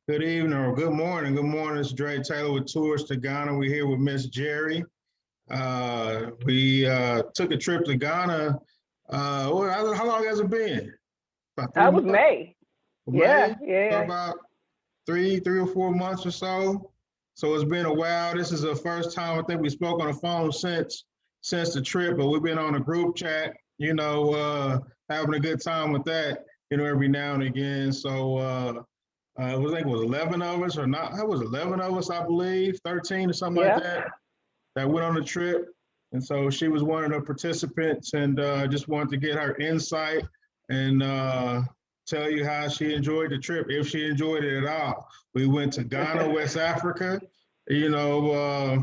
Good evening or good morning. Good morning. It's Dre Taylor with Tours to Ghana. We're here with Miss Jeri. We took a trip to Ghana. How long has it been? About three That was months? May. May? Yeah, So yeah. about three or 4 months or so. So it's been a while. This is the first time I think we spoke on the phone since the trip, but we've been on a group chat, having a good time with that, every now and again. I think it was 11 of us or not. It was 11 of us, I believe, 13 or something like Yeah. that went on the trip. And so she was one of the participants and just wanted to get her insight and tell you how she enjoyed the trip, if she enjoyed it at all. We went to Ghana, West Africa, you know, uh,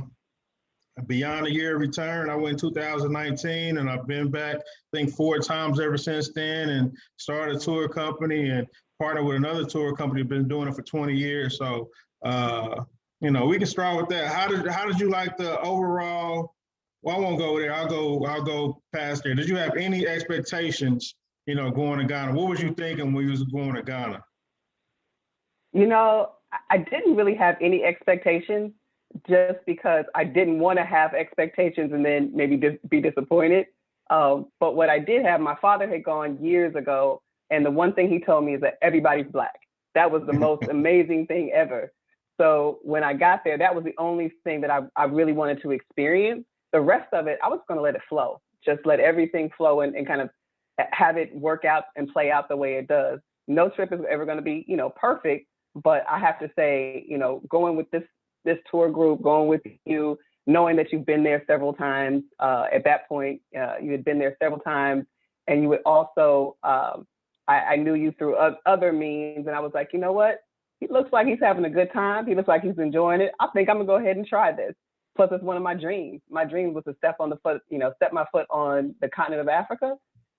beyond a year of return. I went in 2019 and I've been back, I think 4 times ever since then, and started a tour company and partnered with another tour company, been doing it for 20 years. So, we can start with that. How did you like the overall? Well, I won't go there. I'll go past there. Did you have any expectations, going to Ghana? What was you thinking when you was going to Ghana? I didn't really have any expectations just because I didn't want to have expectations and then maybe be disappointed. But what I did have, my father had gone years ago, and the one thing he told me is that everybody's Black. That was the most amazing thing ever. So when I got there, that was the only thing that I really wanted to experience. The rest of it, I was going to let it flow, just let everything flow and kind of have it work out and play out the way it does. No trip is ever going to be, perfect, but I have to say, going with this tour group, going with you, knowing that you've been there several times. At that point, you had been there several times, and you would also, I knew you through other means, and I was like, you know what? He looks like he's having a good time. He looks like he's enjoying it. I think I'm gonna go ahead and try this. Plus, it's one of my dreams. My dream was to step my foot on the continent of Africa,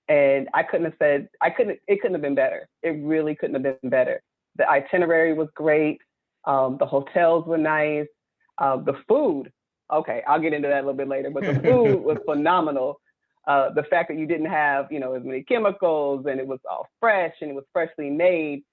and it couldn't have been better. It really couldn't have been better. The itinerary was great. The hotels were nice. The food, okay, I'll get into that a little bit later, but the food was phenomenal. The fact that you didn't have, as many chemicals and it was all fresh and it was freshly made,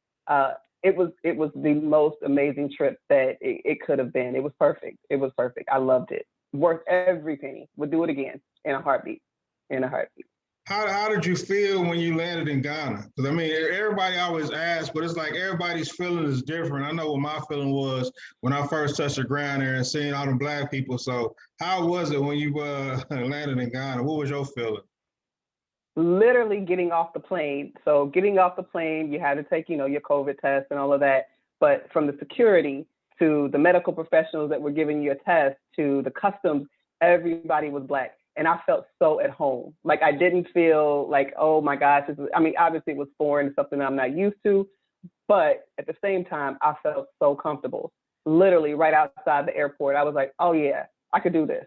it was the most amazing trip that it could have been. It was perfect. It was perfect. I loved it. Worth every penny. Would do it again in a heartbeat. In a heartbeat. How did you feel when you landed in Ghana? Because I mean, everybody always asks, but it's like everybody's feeling is different. I know what my feeling was when I first touched the ground there and seeing all the Black people. So, how was it when you landed in Ghana? What was your feeling? Literally getting off the plane. So getting off the plane, you had to take, your COVID test and all of that. But from the security to the medical professionals that were giving you a test to the customs, everybody was Black. And I felt so at home. Like I didn't feel like, oh my gosh, obviously it was foreign, something I'm not used to. But at the same time, I felt so comfortable. Literally right outside the airport, I was like, oh yeah, I could do this.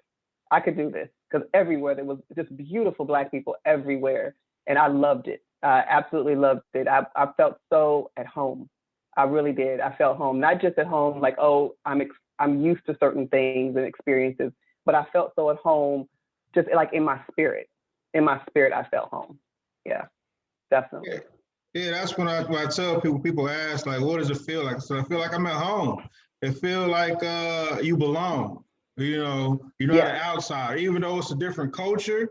I could do this. Because everywhere there was just beautiful Black people everywhere. And I loved it. I absolutely loved it. I felt so at home. I really did. I felt home, not just at home, like, oh, I'm used to certain things and experiences, but I felt so at home, just like in my spirit. In my spirit, I felt home. Yeah, definitely. Yeah, yeah, that's when I tell people ask like, what does it feel like? So I feel like I'm at home. It feel like you belong. You're not an Yes. outsider, even though it's a different culture.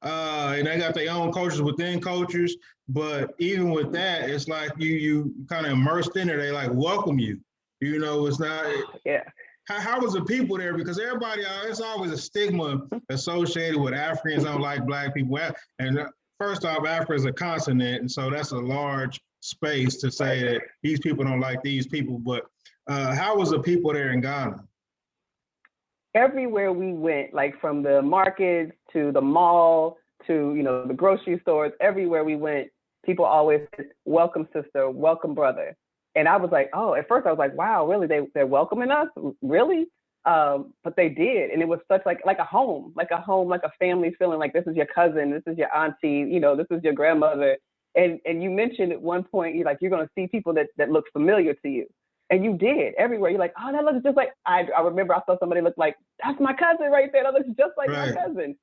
And they got their own cultures within cultures. But even with that, it's like you kind of immersed in it. They like welcome you. It's not. Yeah. How was the people there? Because everybody, it's always a stigma associated with Africans don't like Black people. And first off, Africa is a continent, and so that's a large space to say that these people don't like these people. But how was the people there in Ghana? Everywhere we went, like from the markets to the mall to the grocery stores, everywhere we went, people always said, "Welcome, sister. Welcome, brother." And I was like, oh, at first I was like, wow, really? They're welcoming us, really? But they did, and it was such like a home, like a family feeling. Like this is your cousin, this is your auntie, this is your grandmother. And you mentioned at one point, you're going to see people that look familiar to you. And you did everywhere. You're like, oh, that looks just like I remember I saw somebody look like, that's my cousin right there. That looks just like my cousin.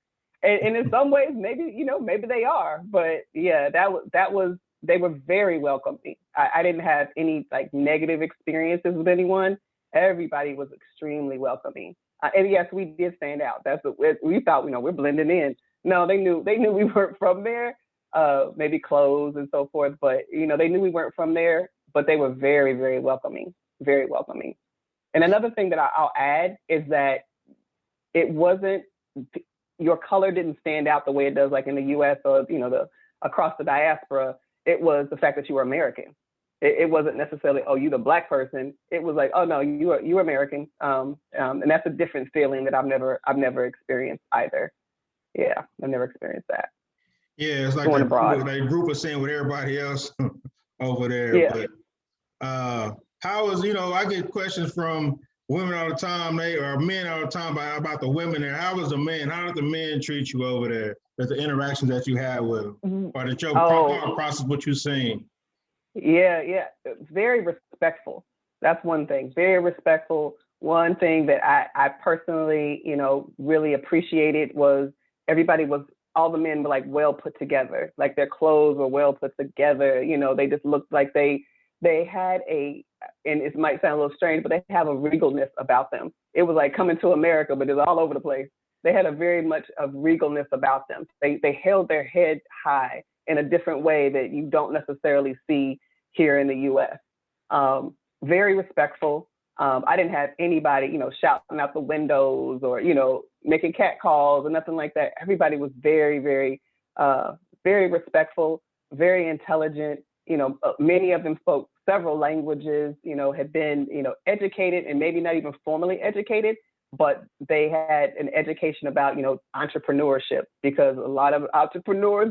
And in some ways, maybe they are. But yeah, that was they were very welcoming. I didn't have any like negative experiences with anyone. Everybody was extremely welcoming. And yes, we did stand out. That's what we thought, we're blending in. No, they knew we weren't from there, maybe clothes and so forth, but they knew we weren't from there, but they were very, very welcoming, very welcoming. And another thing that I'll add is that it wasn't, your color didn't stand out the way it does like in the US or, across the diaspora. It was the fact that you were American. It wasn't necessarily, oh, you the Black person. It was like, oh no, you're American. And that's a different feeling that I've never experienced either. Yeah, I've never experienced that. Yeah, it's like that group of saying with everybody else over there. Yeah. But how is, I get questions from women all the time, or men all the time about the women there. How was the men? How did the men treat you over there? That's the interactions that you had with them, or that your process, what you're seeing. Yeah, very respectful. That's one thing. Very respectful. One thing that I personally, really appreciated was all the men were like well put together. Like their clothes were well put together. They just looked like they had and it might sound a little strange, but they have a regalness about them. It was like coming to America, but it's all over the place. They had a very much of regalness about them. They held their head high in a different way that you don't necessarily see here in the US. Very respectful. I didn't have anybody, shouting out the windows or, making cat calls or nothing like that. Everybody was very, very, very respectful, very intelligent. Many of them spoke several languages, had been, educated and maybe not even formally educated, but they had an education about, entrepreneurship, because a lot of entrepreneurs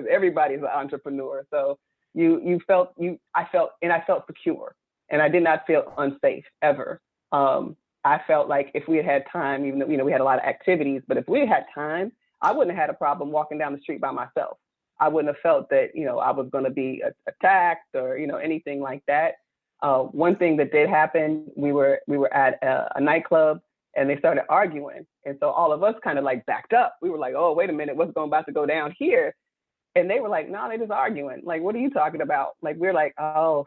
everybody's an entrepreneur. So I felt secure, and I did not feel unsafe ever. I felt like if we had time, even though, we had a lot of activities, but if we had time, I wouldn't have had a problem walking down the street by myself. I wouldn't have felt that, I was going to be attacked or, anything like that. One thing that did happen, we were at a nightclub and they started arguing. And so all of us kind of like backed up. We were like, oh, wait a minute, what's about to go down here? And they were like, no, they're just arguing. Like, what are you talking about? Like, we're like, oh,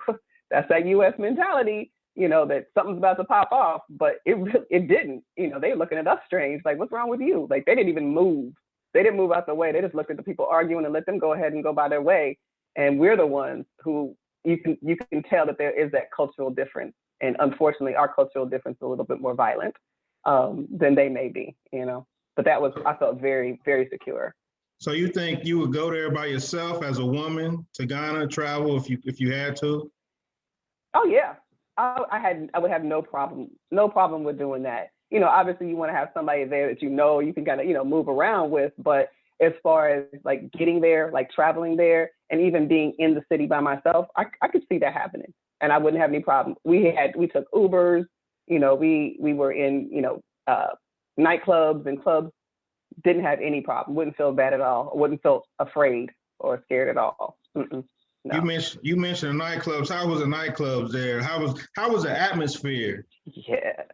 that's that US mentality, that something's about to pop off, but it didn't. They were looking at us strange, like, what's wrong with you? Like, they didn't even move. They didn't move out the way. They just looked at the people arguing and let them go ahead and go by their way. And we're the ones who you can tell that there is that cultural difference. And unfortunately, our cultural difference is a little bit more violent than they may be, But I felt very, very secure. So you think you would go there by yourself as a woman to Ghana, travel if you had to? Oh yeah, I would have no problem with doing that. Obviously you want to have somebody there that you can kind of move around with, but as far as like getting there, like traveling there, and even being in the city by myself, I could see that happening, and I wouldn't have any problem. We took Ubers, we were in nightclubs and clubs. Didn't have any problem. Wouldn't feel bad at all. Wouldn't feel afraid or scared at all. No. You mentioned nightclubs. How was the nightclubs there? How was the atmosphere? Yeah,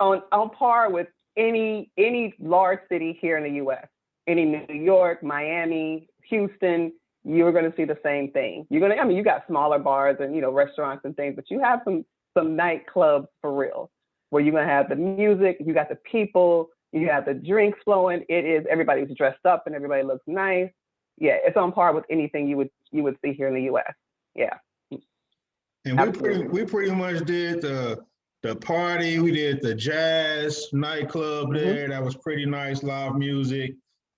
on par with any large city here in the U.S. Any New York, Miami, Houston, you're going to see the same thing. You got smaller bars and restaurants and things, but you have some nightclubs for real, where you're going to have the music, you got the people. You have the drinks flowing. Everybody's dressed up and everybody looks nice. Yeah, it's on par with anything you would see here in the U.S. Yeah. And we pretty much did the party. We did the jazz nightclub there. Mm-hmm. That was pretty nice, live music.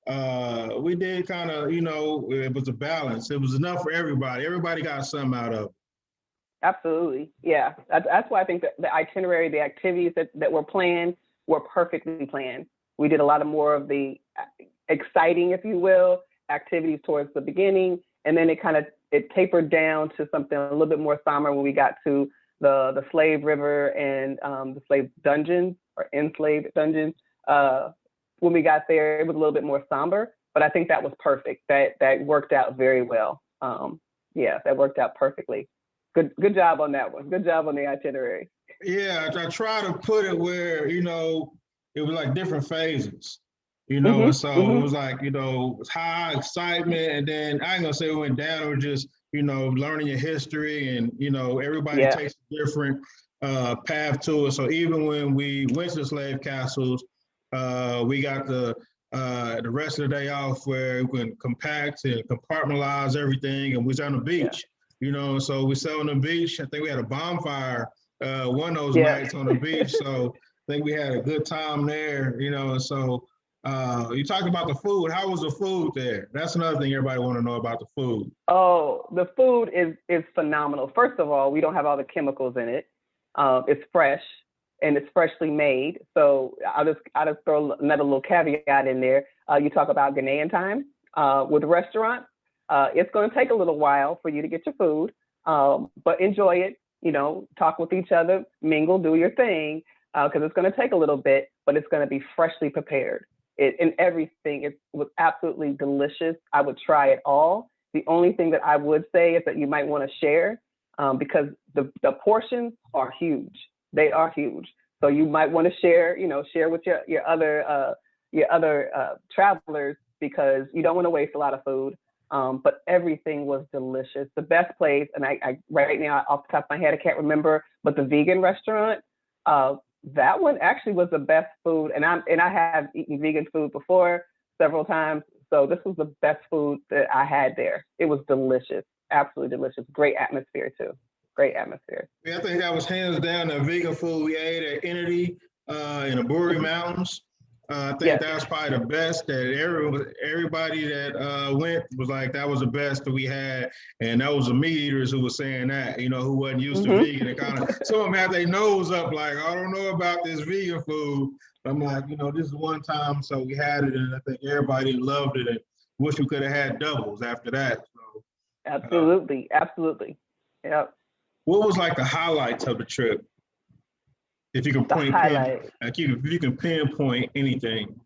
We did kind of, it was a balance. It was enough for everybody. Everybody got something out of it. Absolutely. Yeah. That's why I think that the itinerary, the activities that were planned were perfectly planned. We did a lot of more of the exciting, if you will, activities towards the beginning, and then it tapered down to something a little bit more somber when we got to the Slave River and the slave dungeons or enslaved dungeons. When we got there, it was a little bit more somber, but I think that was perfect. That worked out very well. Yeah, that worked out perfectly. Good job on that one. Good job on the itinerary. Yeah, I try to put it where, it was like different phases, and so it was like, high excitement, and then I ain't gonna say it went down, or just learning your history, and everybody Yeah. takes a different path to it. So even when we went to the slave castles, we got the rest of the day off where we can compact and compartmentalize everything, and we was on the beach. So we sat on the beach. I think we had a bonfire one of those nights on the beach. So I think we had a good time there, and so you talked about the food. How was the food there? That's another thing everybody want to know about the food. Oh, the food is phenomenal. First of all, we don't have all the chemicals in it. It's fresh and it's freshly made. So I'll just throw another little caveat in there. You talk about Ghanaian time with restaurants. It's going to take a little while for you to get your food, but enjoy it. Talk with each other, mingle, do your thing, because it's going to take a little bit, but it's going to be freshly prepared. And everything was absolutely delicious. I would try it all. The only thing that I would say is that you might want to share, because the portions are huge. They are huge. So you might want to share with your other travelers, because you don't want to waste a lot of food. But everything was delicious. The best place, and I right now off the top of my head I can't remember, but the vegan restaurant, that one actually was the best food. And I have eaten vegan food before several times. So this was the best food that I had there. It was delicious, absolutely delicious. Great atmosphere too. Great atmosphere. Yeah, I think that was hands down the vegan food we ate at Entity in the Buri Mountains. I think that was probably the best. That everybody that went was like, that was the best that we had, and that was the meat eaters who was saying that, who wasn't used to vegan. And kind of some of them had their nose up, like, I don't know about this vegan food. I'm like, this is one time, so we had it, and I think everybody loved it, and wish we could have had doubles after that. So, absolutely. Yep. What was like the highlights of the trip? If you can if you can pinpoint anything.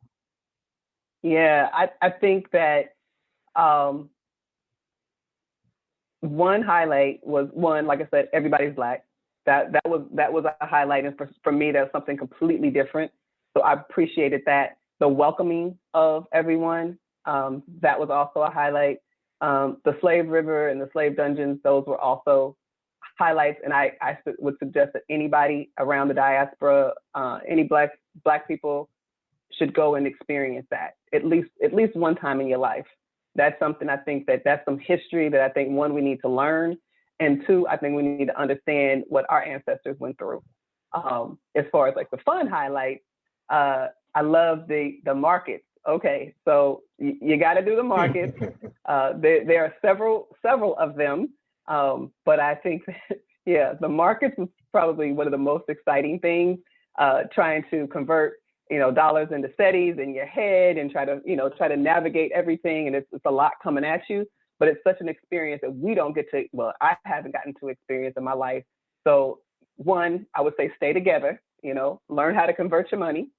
Yeah, I think that one highlight was like I said, everybody's Black. That was a highlight, and for me, that was something completely different. So I appreciated that. The welcoming of everyone, that was also a highlight. The slave river and the slave dungeons, those were also highlights, and I would suggest that anybody around the diaspora, any black people, should go and experience that at least one time in your life. That's something I think that's some history that I think, one, we need to learn, and two, I think we need to understand what our ancestors went through. As far as like the fun highlight, I love the markets. Okay, so you got to do the markets. There are several of them. But I think, the markets was probably one of the most exciting things, trying to convert, dollars into cedis in your head and try to navigate everything. And it's a lot coming at you, but it's such an experience that we don't get to, I haven't gotten to experience in my life. So one, I would say stay together, learn how to convert your money,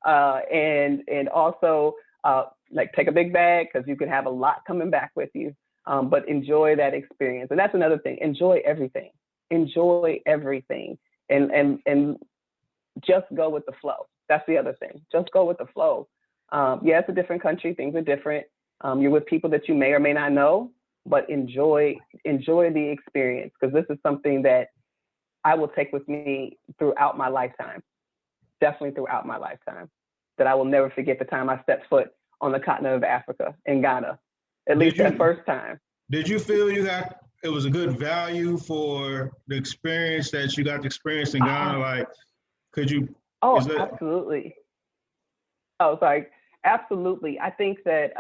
and also like take a big bag, because you can have a lot coming back with you. But enjoy that experience. And that's another thing. Enjoy everything. And just go with the flow. That's the other thing. Just go with the flow. It's a different country. Things are different. You're with people that you may or may not know, but enjoy the experience, because this is something that I will take with me throughout my lifetime. Definitely throughout my lifetime. That I will never forget the time I stepped foot on the continent of Africa in Ghana. At least that first time. Did you feel it was a good value for the experience that you got to experience in Ghana? Like, could you? Absolutely. Oh, sorry. Absolutely. I think that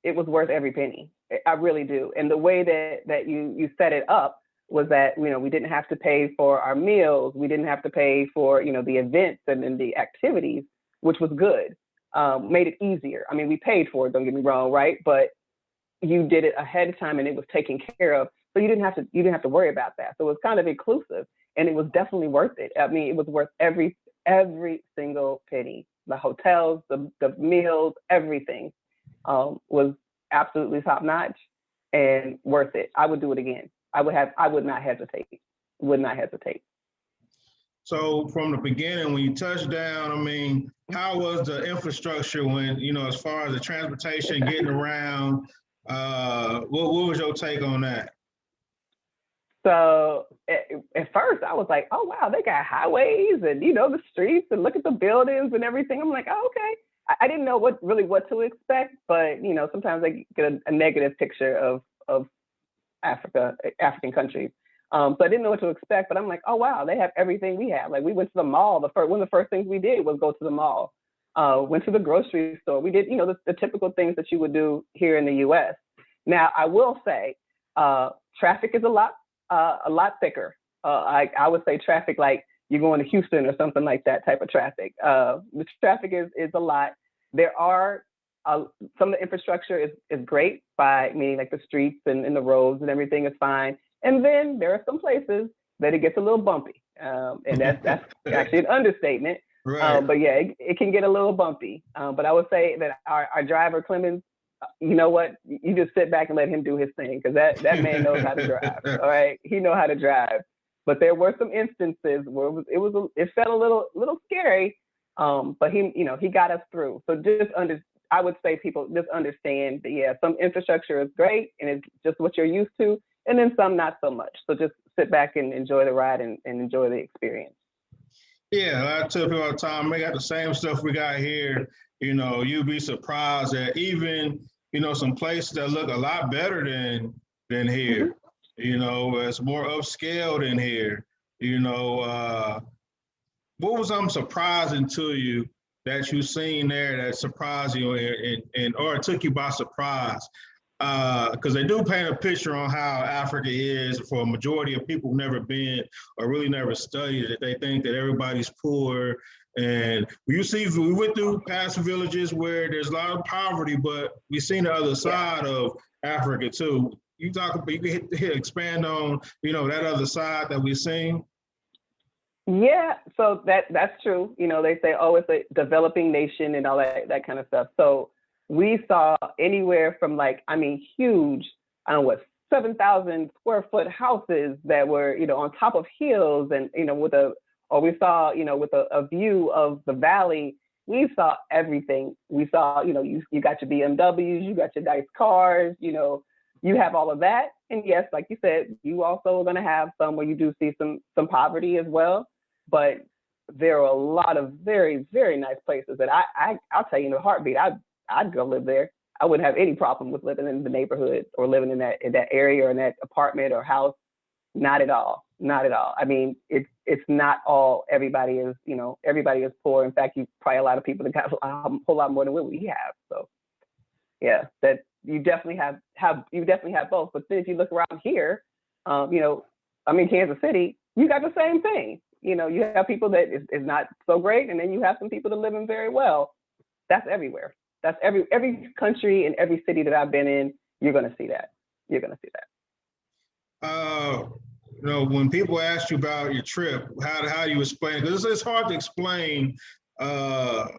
it was worth every penny. I really do. And the way that you set it up was that, we didn't have to pay for our meals. We didn't have to pay for, the events and the activities, which was good. Made it easier. I mean, we paid for it, don't get me wrong, right? But you did it ahead of time and it was taken care of. So you didn't have to worry about that. So it was kind of inclusive, and it was definitely worth it. I mean, it was worth every single penny. The hotels, the meals, everything was absolutely top notch and worth it. I would do it again. I would not hesitate. So from the beginning, when you touched down, I mean, how was the infrastructure when, as far as the transportation, getting around, what was your take on that? So at first I was like, oh wow, they got highways and the streets and look at the buildings and everything. I'm like, oh, okay. I didn't know what to expect, but sometimes I get a negative picture of African countries. So I didn't know what to expect, but I'm like, oh wow, they have everything we have. Like we went to the mall. One of the first things we did was go to the mall. Went to the grocery store. We did, the typical things that you would do here in the U.S. Now I will say, traffic is a lot thicker. I would say traffic like you're going to Houston or something like that type of traffic. The traffic is a lot. There are some of the infrastructure is great meaning like the streets and the roads and everything is fine. And then there are some places that it gets a little bumpy. And that's actually an understatement. Right. But yeah, it can get a little bumpy. But I would say that our driver, Clemens, you know what? You just sit back and let him do his thing, because that man knows how to drive. All right, he knows how to drive. But there were some instances where it felt a little scary. But he got us through. So I would say people just understand that, yeah, some infrastructure is great and it's just what you're used to, and then some not so much. So just sit back and enjoy the ride and enjoy the experience. Yeah, I tell people all the time, we got the same stuff we got here. You'd be surprised that even, some places that look a lot better than here. Mm-hmm. It's more upscale than here. What was something surprising to you that you seen there that surprised you or took you by surprise? Because they do paint a picture on how Africa is for a majority of people who've never been or really never studied it. They think that everybody's poor. And we went through past villages where there's a lot of poverty, but we've seen the other side of Africa too. You can expand on, that other side that we've seen. Yeah, so that's true. They say, oh, it's a developing nation and all that kind of stuff. So we saw anywhere from huge, 7,000 square foot houses that were, on top of hills and, we saw, with a view of the valley. We saw everything. We saw, you got your BMWs, you got your nice cars, you have all of that. And yes, like you said, you also are going to have some where you do see some poverty as well. But there are a lot of very, very nice places that I'll tell you in a heartbeat, I'd go live there. I wouldn't have any problem with living in the neighborhood or living in that area or in that apartment or house. Not at all. Not at all. I mean, it's not all everybody is poor. In fact, you probably a lot of people that got a whole lot more than what we have. So yeah, that you definitely have both. But then if you look around here, Kansas City, you got the same thing. You have people that is not so great, and then you have some people that live in very well. That's everywhere. That's every country and every city that I've been in. You're going to see that. When people ask you about your trip, how do you explain? Because it's hard to explain. To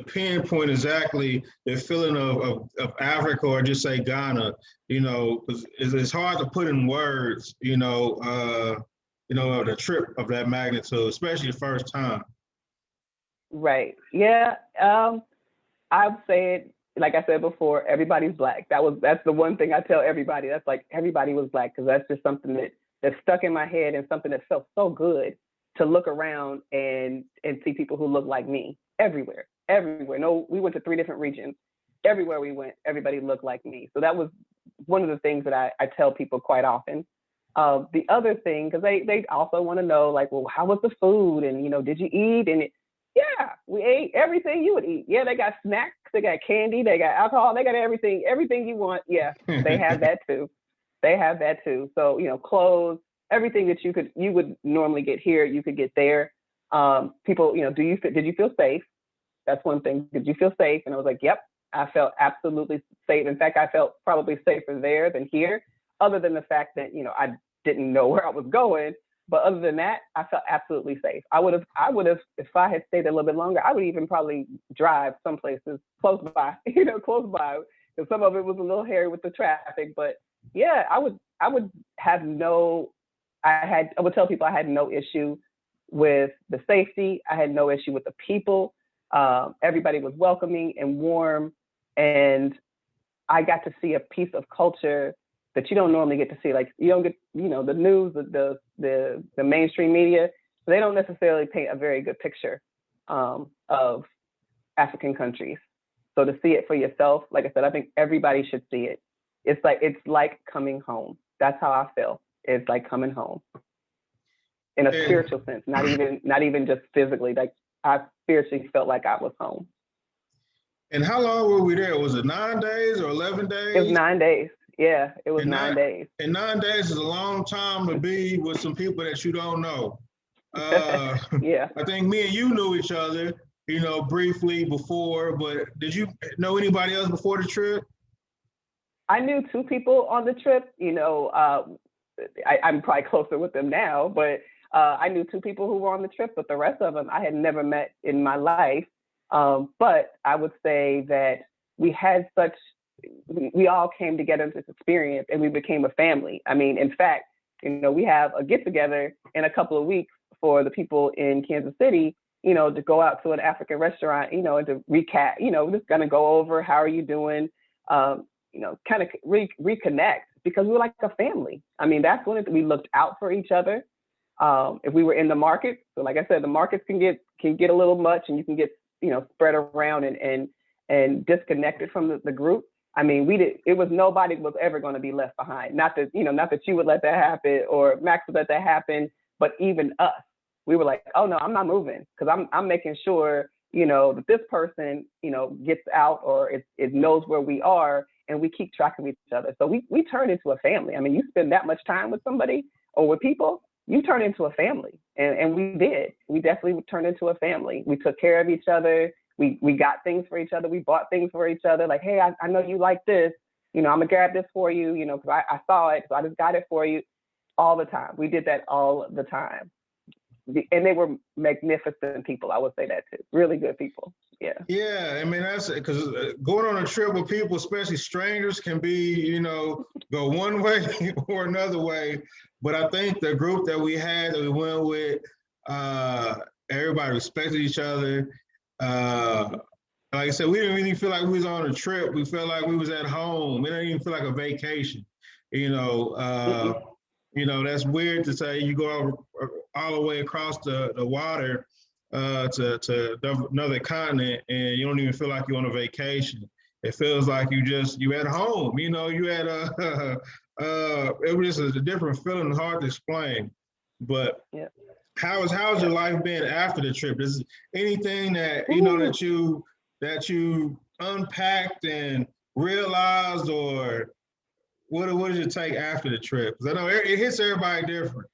pinpoint exactly the feeling of Africa or just say Ghana. Because it's hard to put in words. The trip of that magnitude, especially the first time. Right. Yeah. I'd say it, like I said before, everybody's Black. That's the one thing I tell everybody. That's like everybody was Black, because that's just something that stuck in my head and something that felt so good to look around and see people who look like me everywhere. No, we went to 3 different regions. Everywhere we went, everybody looked like me. So that was one of the things that I tell people quite often. The other thing, because they also want to know, like, well, how was the food? And, did you eat? And yeah, we ate everything you would eat. Yeah, they got snacks, they got candy, they got alcohol, they got everything you want. Yeah, they have that too. So, clothes, everything that you would normally get here, you could get there. People, did you feel safe? That's one thing. Did you feel safe? And I was like, yep, I felt absolutely safe. In fact, I felt probably safer there than here, other than the fact that, I didn't know where I was going. But other than that, I felt absolutely safe. I would have, if I had stayed a little bit longer, I would even probably drive some places close by, because some of it was a little hairy with the traffic. But yeah, I would tell people I had no issue with the safety. I had no issue with the people. Everybody was welcoming and warm. And I got to see a piece of culture that you don't normally get to see. Like you don't get, the news, the mainstream media, they don't necessarily paint a very good picture of African countries. So to see it for yourself, like I said, I think everybody should see it. It's like coming home. That's how I feel. It's like coming home in a spiritual sense, not even just physically. Like I spiritually felt like I was home. And how long were we there? Was it 9 days or 11 days? It was 9 days. Yeah, it was 9 days. And 9 days is a long time to be with some people that you don't know. Yeah. I think me and you knew each other, briefly before, but did you know anybody else before the trip? I knew 2 people on the trip. I'm probably closer with them now, but I knew 2 people who were on the trip, but the rest of them I had never met in my life. But I would say that we all came together in this experience and we became a family. I mean, in fact, we have a get together in a couple of weeks for the people in Kansas City, to go out to an African restaurant, and to recap, we're just going to go over, how are you doing? Kind of reconnect, because we were like a family. I mean, that's when we looked out for each other. If we were in the market, so like I said, the markets can get a little much, and you can get, spread around and disconnected from the group. I mean, it was nobody was ever going to be left behind. Not that you would let that happen or Max would let that happen, but even us, we were like, oh no, I'm not moving, because I'm making sure, that this person, gets out or it knows where we are, and we keep track of each other. So we turned into a family. I mean, you spend that much time with somebody or with people, you turn into a family. And we did. We definitely turned into a family. We took care of each other. We got things for each other. We bought things for each other. Like, hey, I know you like this. I'm gonna grab this for you, because I saw it, so I just got it for you. All the time. We did that all the time. And they were magnificent people. I would say that too. Really good people. Yeah. Yeah, I mean, that's because going on a trip with people, especially strangers, can be, go one way or another way. But I think the group that we went with, everybody respected each other. Like I said, we didn't really feel like we was on a trip. We felt like we was at home. We didn't even feel like a vacation. That's weird to say you go all the way across the water to another continent and you don't even feel like you're on a vacation. It feels like you at home. You had it was just a different feeling, hard to explain. But yeah. How's your life been after the trip? Is anything that that you unpacked and realized, or what did it take after the trip? Because I know it hits everybody different.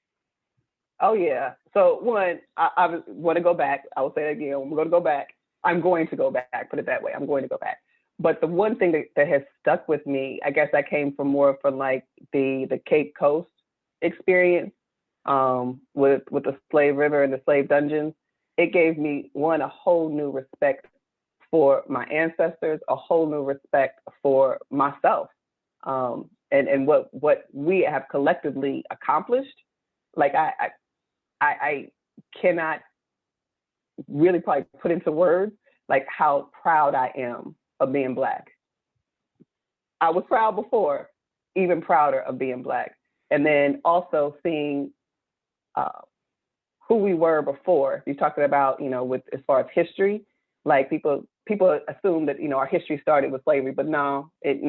Oh yeah. So one, I want to go back. I will say it again. We're going to go back. I'm going to go back. Put it that way. I'm going to go back. But the one thing that has stuck with me, I guess that came from more from like the Cape Coast experience with the Slave River and the slave dungeons. It gave me a whole new respect for my ancestors, a whole new respect for myself, and what we have collectively accomplished. Like I cannot really probably put into words like how proud I am of being Black. I was proud before, even prouder of being Black. And then also seeing who we were before. You talking about, with as far as history, like people assume that, our history started with slavery, but no, it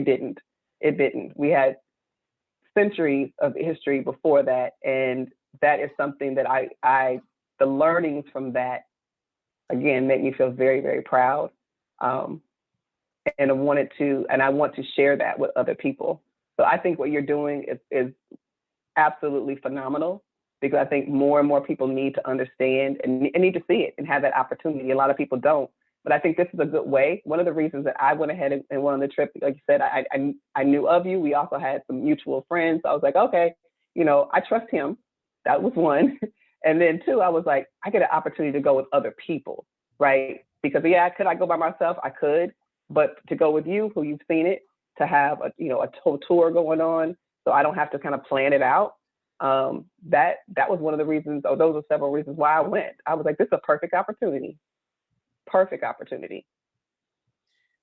didn't. It didn't. We had centuries of history before that. And that is something that the learnings from that, again, make me feel very, very proud. And I want to share that with other people. So I think what you're doing is absolutely phenomenal, because I think more and more people need to understand and need to see it and have that opportunity. A lot of people don't, but I think this is a good way. One of the reasons that I went ahead and went on the trip, like you said, I knew of you. We also had some mutual friends. So I was like, okay, I trust him. That was one. And then two, I was like, I get an opportunity to go with other people, right? Because could I go by myself? I could, but to go with you, who you've seen it, to have a whole tour going on, so I don't have to kind of plan it out. That was one of the reasons, or those are several reasons why I went. I was like, this is a perfect opportunity. Perfect opportunity.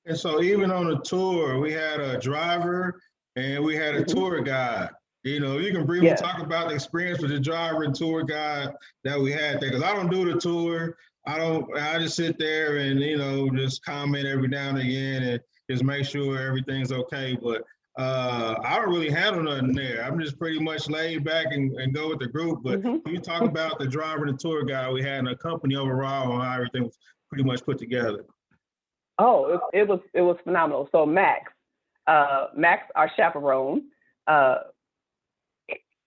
And so even on the tour, we had a driver and we had a tour guide. You know, you can briefly talk about the experience with the driver and tour guide that we had there, because I don't do the tour. I just sit there and, you know, just comment every now and again and just make sure everything's okay. But I don't really handle nothing there. I'm just pretty much laid back and go with the group. But you talk about the driver and the tour guide we had in a company overall on how everything was pretty much put together. Oh, it was phenomenal. So Max, our chaperone,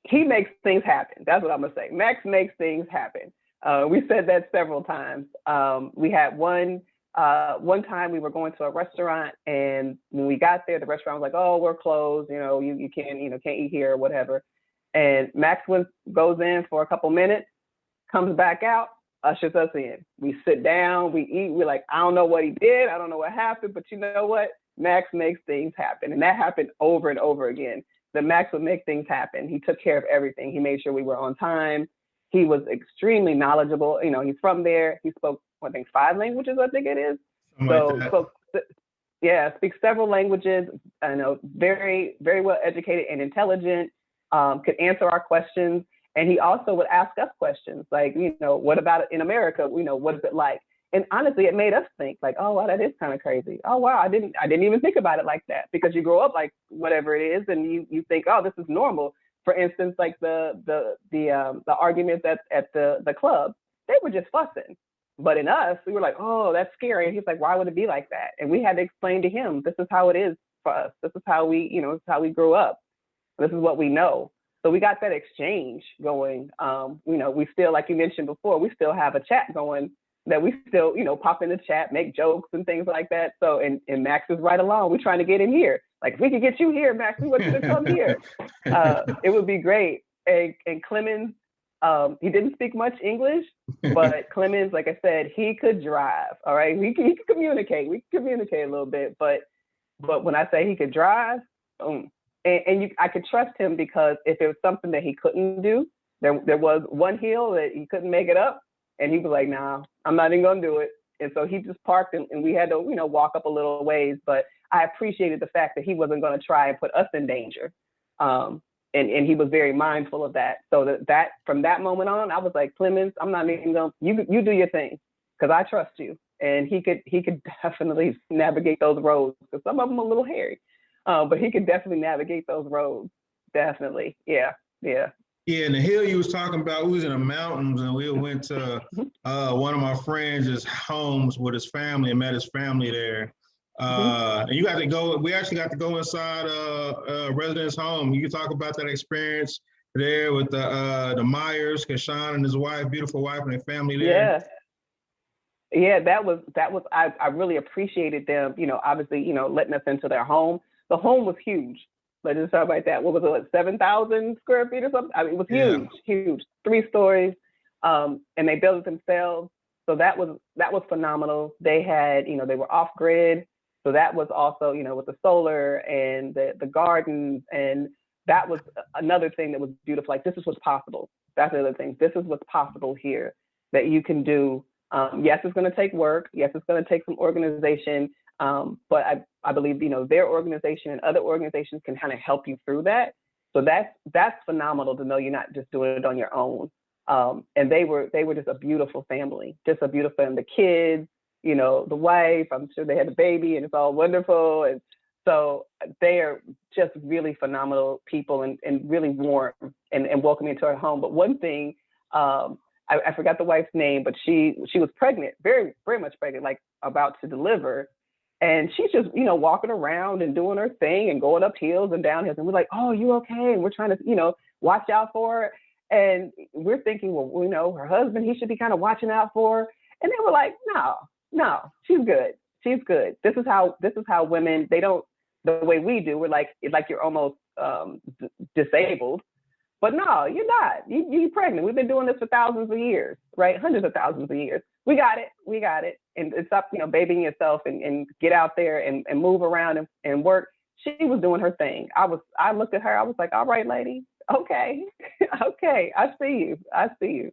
he makes things happen. That's what I'm gonna say. Max makes things happen. We said that several times. We had one time we were going to a restaurant, and when we got there, the restaurant was like, "Oh, we're closed. You know, you can't eat here or whatever." And Max goes in for a couple minutes, comes back out, ushers us in. We sit down, we eat. We're like, I don't know what he did, I don't know what happened, but you know what? Max makes things happen, and that happened over and over again. That Max would make things happen. He took care of everything. He made sure we were on time. He was extremely knowledgeable. You know, he's from there. He spoke, I think, 5 languages, I think it is. Speaks several languages. I know, very, very well educated and intelligent, could answer our questions. And he also would ask us questions like, you know, what about in America? You know, what is it like? And honestly, it made us think like, oh, wow, that is kind of crazy. Oh, wow, I didn't even think about it like that, because you grow up like whatever it is, and you think, oh, this is normal. For instance, like the arguments at the club, they were just fussing. But in us, we were like, oh, that's scary. And he's like, why would it be like that? And we had to explain to him, this is how it is for us. This is how we, this is how we grew up. This is what we know. So we got that exchange going. We still, like you mentioned before, we still have a chat going that we still, pop in the chat, make jokes and things like that. So, and Max is right along. We're trying to get him here. Like, if we could get you here, Max, we want you to come here. It would be great. And Clemens, he didn't speak much English, but Clemens, like I said, he could drive. All right, he could communicate. We could communicate a little bit, but when I say he could drive, I could trust him, because if it was something that he couldn't do, there was one hill that he couldn't make it up, and he was like, "Nah, I'm not even gonna do it." And so he just parked, and we had to, walk up a little ways. But I appreciated the fact that he wasn't going to try and put us in danger, and he was very mindful of that. So that from that moment on, I was like, Clemens, I'm not even gonna. You do your thing, because I trust you. And he could definitely navigate those roads, because some of them are a little hairy. But he could definitely navigate those roads. Definitely. Yeah. Yeah, and the hill you was talking about, we was in the mountains, and we went to one of my friends' homes with his family and met his family there. And you got to go, we actually got to go inside a resident's home. You can talk about that experience there with the Myers, Kashan and his wife, beautiful wife, and their family there. Yeah, that was, I really appreciated them, obviously, letting us into their home. The home was huge. Let's just talk about that. What was it, like 7,000 square feet or something? I mean, it was huge, 3 stories. And they built it themselves. So that was phenomenal. They had, they were off grid. So that was also, with the solar and the gardens. And that was another thing that was beautiful. Like, this is what's possible. That's the other thing. This is what's possible here that you can do. Yes, it's going to take work. Yes, it's going to take some organization. But I believe, their organization and other organizations can kind of help you through that. So that's phenomenal to know you're not just doing it on your own. And they were just a beautiful family, and the kids, the wife, I'm sure they had a baby, and it's all wonderful. And so they are just really phenomenal people, and really warm and welcoming into our home. But one thing, I forgot the wife's name, but she was pregnant, very, very much pregnant, like about to deliver. And she's just, walking around and doing her thing and going up hills and down hills. And we're like, oh, you okay? And we're trying to, watch out for her. And we're thinking, well, her husband, he should be kind of watching out for her. And they were like, no, she's good. She's good. This is how women, they don't, the way we do, we're like, it's like you're almost disabled. But no, you're not. You're pregnant. We've been doing this for thousands of years, right? Hundreds of thousands of years. We got it. And stop, babying yourself and get out there and move around and work. She was doing her thing. I looked at her. I was like, all right, lady. Okay. Okay. I see you.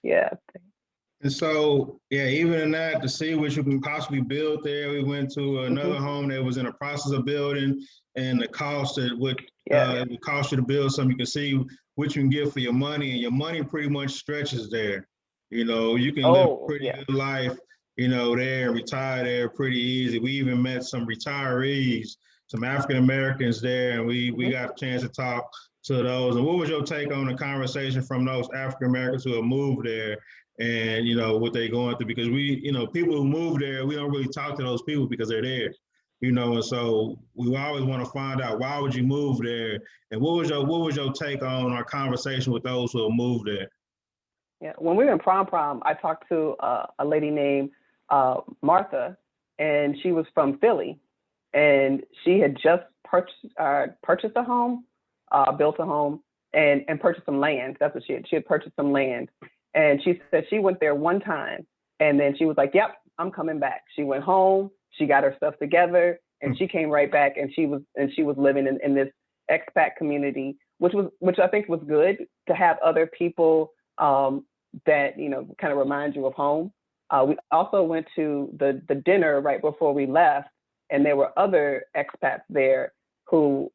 Yeah. And so, yeah, even in that, to see what you can possibly build there, we went to another home that was in the process of building, and the cost that would Yeah. it would cost you to build something. You can see what you can get for your money, and your money pretty much stretches there. You know, you can live a Oh, pretty yeah. good life, you know, there, retire there pretty easy. We even met some retirees, some African Americans there, and we got a chance to talk to those. And what was your take on the conversation from those African Americans who have moved there, and you know what they're going through? Because we, you know, people who move there, we don't really talk to those people because they're there, you know. And so we always want to find out, why would you move there, and what was your take on our conversation with those who have moved there? Yeah, when we were in prom, I talked to a lady named Martha, and she was from Philly, and she had just purchased a home, built a home, and purchased some land. That's what she had. She had purchased some land, and she said she went there one time, and then she was like, "Yep, I'm coming back." She went home, she got her stuff together, and she came right back, and she was living in this expat community, which I think was good to have other people that kind of remind you of home. We also went to the dinner right before we left, and there were other expats there who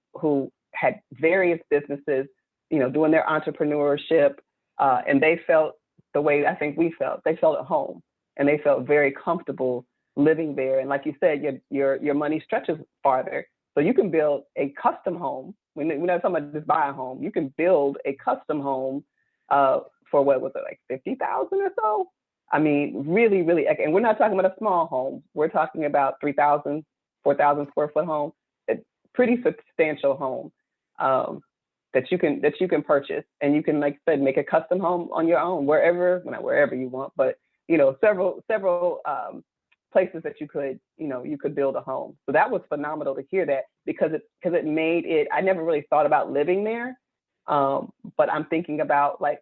had various businesses, doing their entrepreneurship, and they felt the way I think we felt. They felt at home, and they felt very comfortable living there. And like you said, your money stretches farther, so you can build a custom home. We're not talking about just buy a home. You can build a custom home for what was it, like 50,000 or so? I mean, really, really, and we're not talking about a small home. We're talking about 3,000, 4,000 square foot home. It's pretty substantial home that you can purchase, and you can, like I said, make a custom home on your own wherever, well, not wherever you want, but several places that you could build a home. So that was phenomenal to hear that, because it made it. I never really thought about living there, but I'm thinking about, like,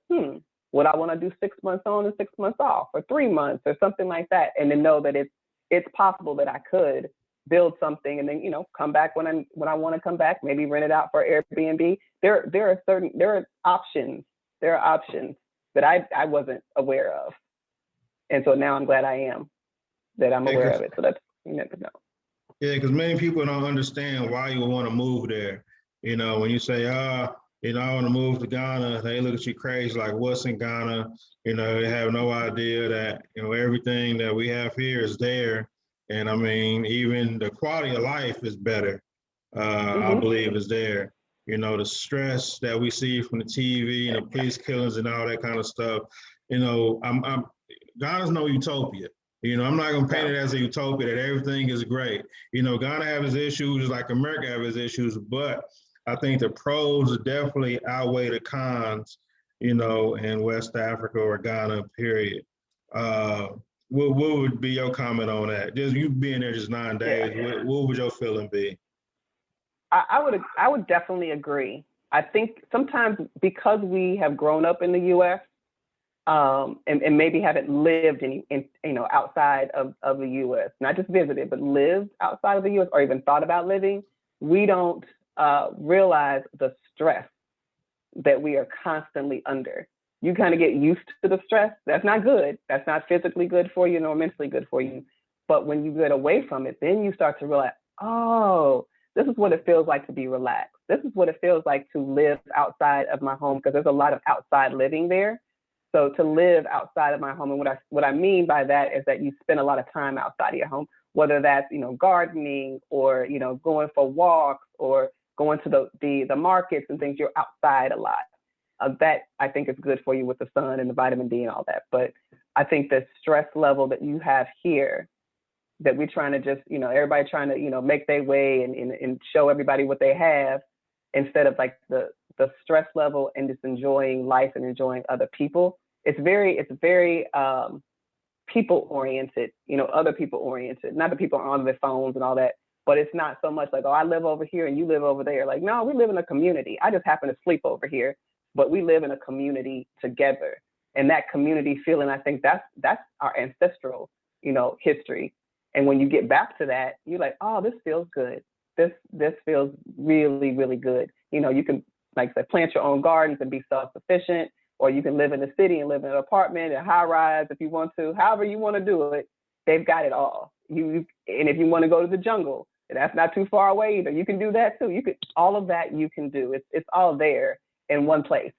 would I want to do 6 months on and 6 months off, or 3 months, or something like that, and to know that it's possible that I could build something and then come back when I want to come back, maybe rent it out for Airbnb. There are options that I wasn't aware of, and so now I'm glad I'm aware of it. So that's, you never know. Yeah, because many people don't understand why you would want to move there. You know, when you say, I want to move to Ghana, they look at you crazy, like, what's in Ghana? You know, they have no idea that, everything that we have here is there. And I mean, even the quality of life is better, I believe, is there. You know, the stress that we see from the TV and the police killings and all that kind of stuff. Ghana's no utopia. I'm not going to paint it as a utopia that everything is great. Ghana has its issues just like America has its issues, but I think the pros definitely outweigh the cons, in West Africa or Ghana, period. What would be your comment on that? Just you being there just 9 days, what would your feeling be? I would definitely agree. I think sometimes because we have grown up in the U.S., and maybe haven't lived outside of the U.S., not just visited, but lived outside of the U.S. or even thought about living, we don't realize the stress that we are constantly under. You kind of get used to the stress. That's not good. That's not physically good for you nor mentally good for you. But when you get away from it, then you start to realize, oh, this is what it feels like to be relaxed. This is what it feels like to live outside of my home, because there's a lot of outside living there. So to live outside of my home, and what I mean by that is that you spend a lot of time outside of your home, whether that's gardening, or going for walks, or going to the markets and things. You're outside a lot. That I think is good for you with the sun and the vitamin D and all that. But I think the stress level that you have here, that we're trying to just everybody trying to make their way and show everybody what they have, instead of like the stress level and just enjoying life and enjoying other people. It's very people oriented, other people oriented, not the people on their phones and all that, but it's not so much like, oh, I live over here and you live over there. Like, no, we live in a community. I just happen to sleep over here, but we live in a community together. And that community feeling, I think that's our ancestral, history. And when you get back to that, you're like, oh, this feels good. This feels really, really good. You can, like I said, plant your own gardens and be self-sufficient. or you can live in the city and live in an apartment, a high rise if you want to. However you want to do it, they've got it all. And if you want to go to the jungle, that's not too far away either. You can do that too. All of that you can do. It's all there in one place.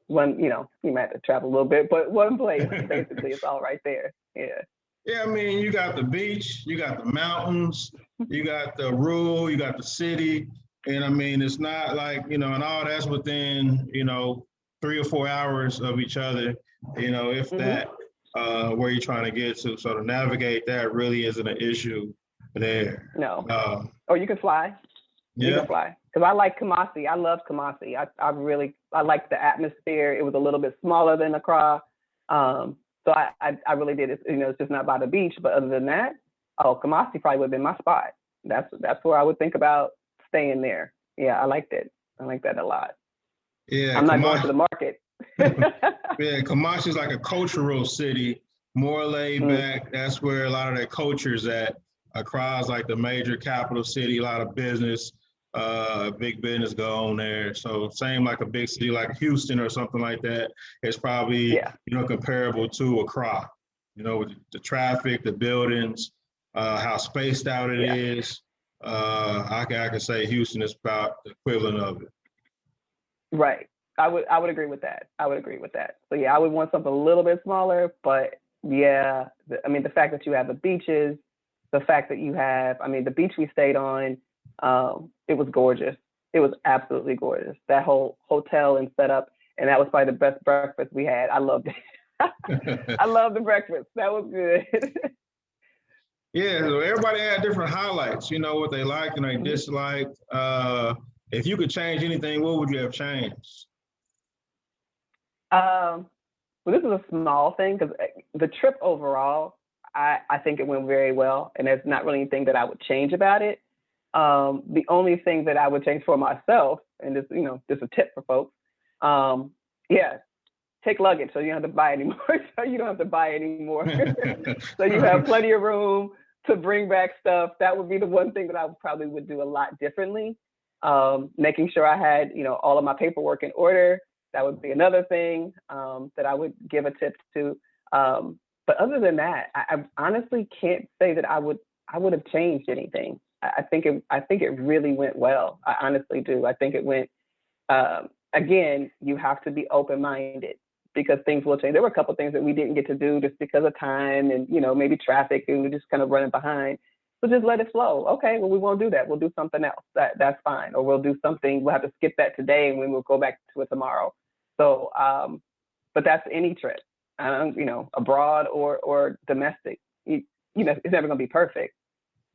You might have to travel a little bit, but one place, basically, it's all right there. Yeah. Yeah, I mean, you got the beach, you got the mountains, you got the rural, you got the city. And I mean, it's not like, and all that's within, 3 or 4 hours of each other, if that, where you're trying to get to. So to navigate that really isn't an issue there. No. Or you can fly. Yeah. You can fly. Because I like Kumasi. I love Kumasi. I like the atmosphere. It was a little bit smaller than Accra. So I really did it. It's just not by the beach. But other than that, Kumasi probably would have been my spot. That's where I would think about staying there. Yeah, I liked it. I like that a lot. Yeah, I'm not going to the market. Yeah, Kumasi is like a cultural city, more laid back. That's where a lot of their culture's at. Accra is like the major capital city, a lot of business, big business go on there. So same like a big city like Houston or something like that. It's probably, comparable to Accra, with the traffic, the buildings, how spaced out it is. I can say Houston is about the equivalent of it. Right. I would agree with that. So yeah, I would want something a little bit smaller, but yeah, the fact that you have the beaches, the fact that you have, the beach we stayed on, it was gorgeous. It was absolutely gorgeous. That whole hotel and setup, and that was probably the best breakfast we had. I loved it. I love the breakfast. That was good. Yeah, so everybody had different highlights, what they liked and they disliked. If you could change anything, what would you have changed? Well, this is a small thing because the trip overall, I think it went very well, and there's not really anything that I would change about it. The only thing that I would change for myself, and this, just a tip for folks, take luggage so you don't have to buy anymore. So you have plenty of room to bring back stuff. That would be the one thing that I probably would do a lot differently. Making sure I had, all of my paperwork in order. That would be another thing that I would give a tip to. But other than that, I honestly can't say that I would have changed anything. I think it really went well. I honestly do. I think it went. Again, you have to be open-minded because things will change. There were a couple of things that we didn't get to do just because of time and maybe traffic, and we're just kind of running behind. So just let it flow. Okay, well, we won't do that. We'll do something else. That's fine. Or we'll do something. We'll have to skip that today, and we'll go back to it tomorrow. So, but that's any trip. Abroad or domestic, it's never going to be perfect,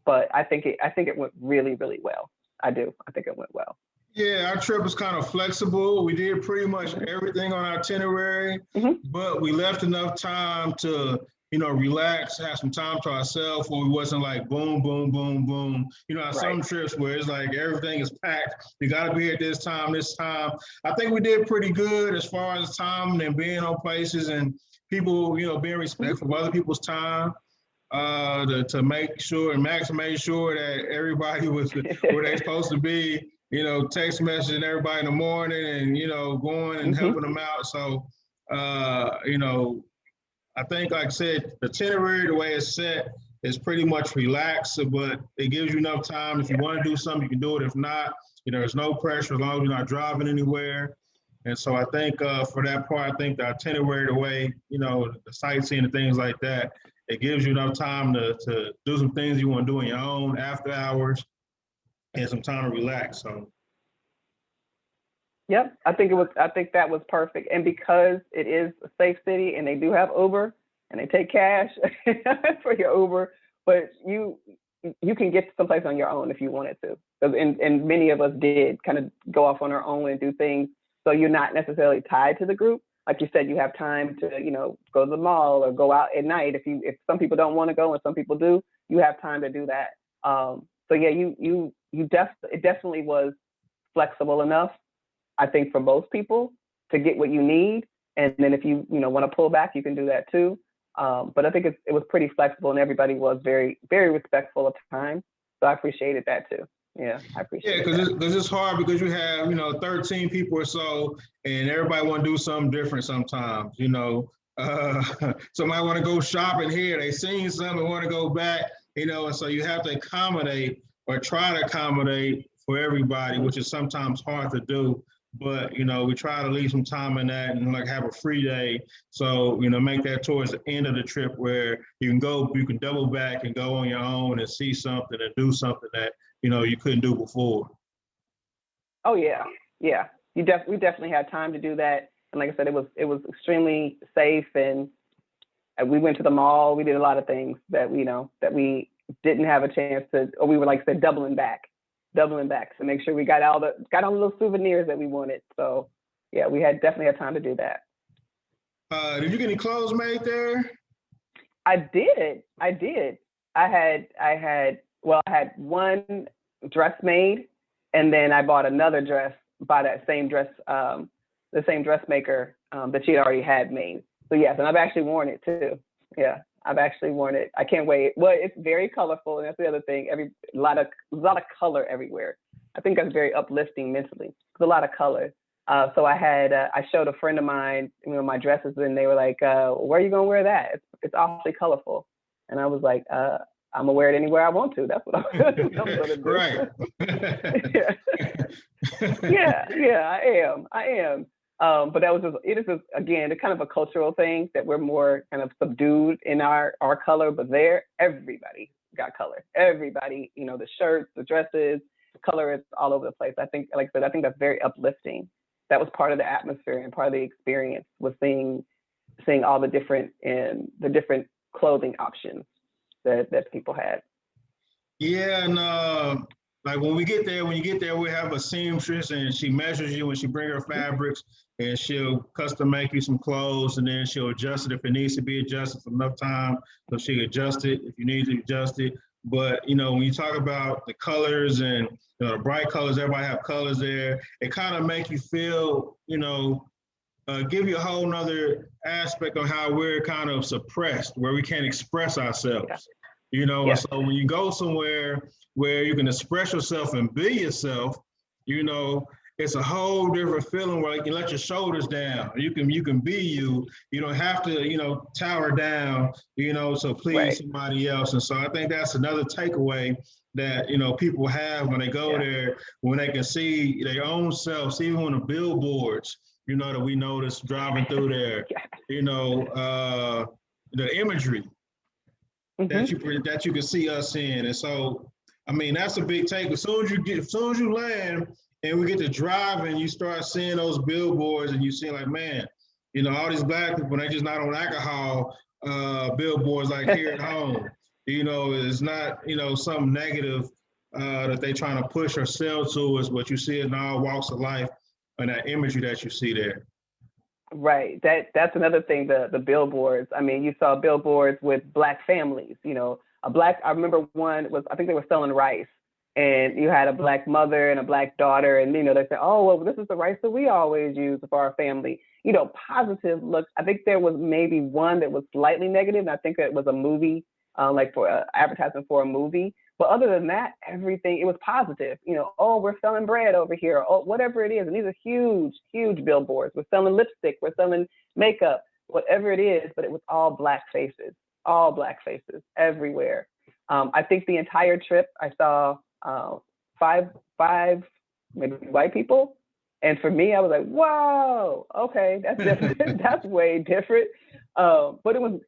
but I think it went really, really well. I do. I think it went well. Yeah, our trip was kind of flexible. We did pretty much everything on our itinerary, but we left enough time to, relax, have some time to ourselves where we wasn't like boom, boom, boom, boom. Some trips where it's like everything is packed. You got to be at this time. I think we did pretty good as far as time and being on places and people, being respectful of other people's time to make sure and Max made sure that everybody was where they're supposed to be, text messaging everybody in the morning and, going and helping them out. So, I think, like I said, the itinerary, the way it's set is pretty much relaxed, but it gives you enough time. If you want to do something, you can do it. If not, there's no pressure as long as you're not driving anywhere. And so I think for that part, I think the itinerary, the way, the sightseeing and things like that, it gives you enough time to do some things you want to do on your own after hours and some time to relax. So. Yep, I think that was perfect. And because it is a safe city and they do have Uber and they take cash for your Uber, but you can get someplace on your own if you wanted to. And many of us did kind of go off on our own and do things. So you're not necessarily tied to the group. Like you said, you have time to, go to the mall or go out at night. If some people don't want to go and some people do, you have time to do that. So yeah, it definitely was flexible enough, I think, for most people to get what you need. And then if you want to pull back, you can do that too. But I think it was pretty flexible and everybody was very, very respectful of time. So I appreciated that too. Yeah, I Yeah, appreciate because that. it's hard because you have 13 people or so, and everybody want to do something different sometimes. Somebody want to go shopping here, they seen something, want to go back. And so you have to accommodate or try to accommodate for everybody, Mhm. which is sometimes hard to do. But we try to leave some time in that and like have a free day. So make that towards the end of the trip where you can double back and go on your own and see something and do something that you couldn't do before. Oh yeah, yeah. We definitely had time to do that, and like I said, it was extremely safe, and we went to the mall. We did a lot of things that we didn't have a chance to, or we were like I said, doubling back to make sure we got all the little souvenirs that we wanted. So yeah, we had definitely had time to do that. Did you get any clothes made there? I did. I did. I had one dress made, and then I bought another dress by that same the same dressmaker that she had already had made. So yes, and I've actually worn it too. Yeah, I've actually worn it. I can't wait. Well, it's very colorful, and that's the other thing. A lot of color everywhere. I think that's very uplifting mentally. There's a lot of color. So I showed a friend of mine, my dresses, and they were like, "Where are you gonna wear that? It's awfully colorful." And I was like, "I'm gonna wear it anywhere I want to. That's what I'm gonna do." Right. Yeah. Yeah, I am. But it is just, again, it's kind of a cultural thing that we're more kind of subdued in our color, but there, everybody got color. Everybody, the shirts, the dresses, the color is all over the place. I think, like I said, I think that's very uplifting. That was part of the atmosphere and part of the experience, was seeing all the different clothing options that people had. Yeah, and like when you get there, we have a seamstress, and she measures you when she bring her fabrics, and she'll custom make you some clothes, and then she'll adjust it if it needs to be adjusted for enough time. So she adjust it if you need to adjust it. But when you talk about the colors and the bright colors, everybody have colors there. It kind of make you feel, give you a whole nother aspect of how we're kind of suppressed, where we can't express Yeah. ourselves. And Yes. so when you go somewhere where you can express yourself and be yourself, you know, it's a whole different feeling where you can let your shoulders down. You can be you. You don't have to, tower down, to please Right. somebody else. And so I think that's another takeaway that people have when they go Yeah. there, when they can see their own selves, even on the billboards, that we notice driving through there, Yeah. the imagery that Mm-hmm. you can see us in. And so, I mean, that's a big take. As soon as you land and we get to drive and you start seeing those billboards and you see like, man, all these black people, they just not on alcohol billboards like here at home. It's not, something negative that they trying to push or sell to us, but you see it in all walks of life and that imagery that you see there. Right. That's another thing. The billboards. I mean, you saw billboards with black families. I remember one was, I think they were selling rice, and you had a black mother and a black daughter, and they said, "Oh, well, this is the rice that we always use for our family." Positive looks. I think there was maybe one that was slightly negative, and I think it was a movie, like for advertising for a movie. But other than that, everything, it was positive. Oh, we're selling bread over here, oh, whatever it is. And these are huge, huge billboards. We're selling lipstick, we're selling makeup, whatever it is. But it was all black faces everywhere. I think the entire trip, I saw five maybe white people. And for me, I was like, whoa, okay, that's different. That's way different. But it was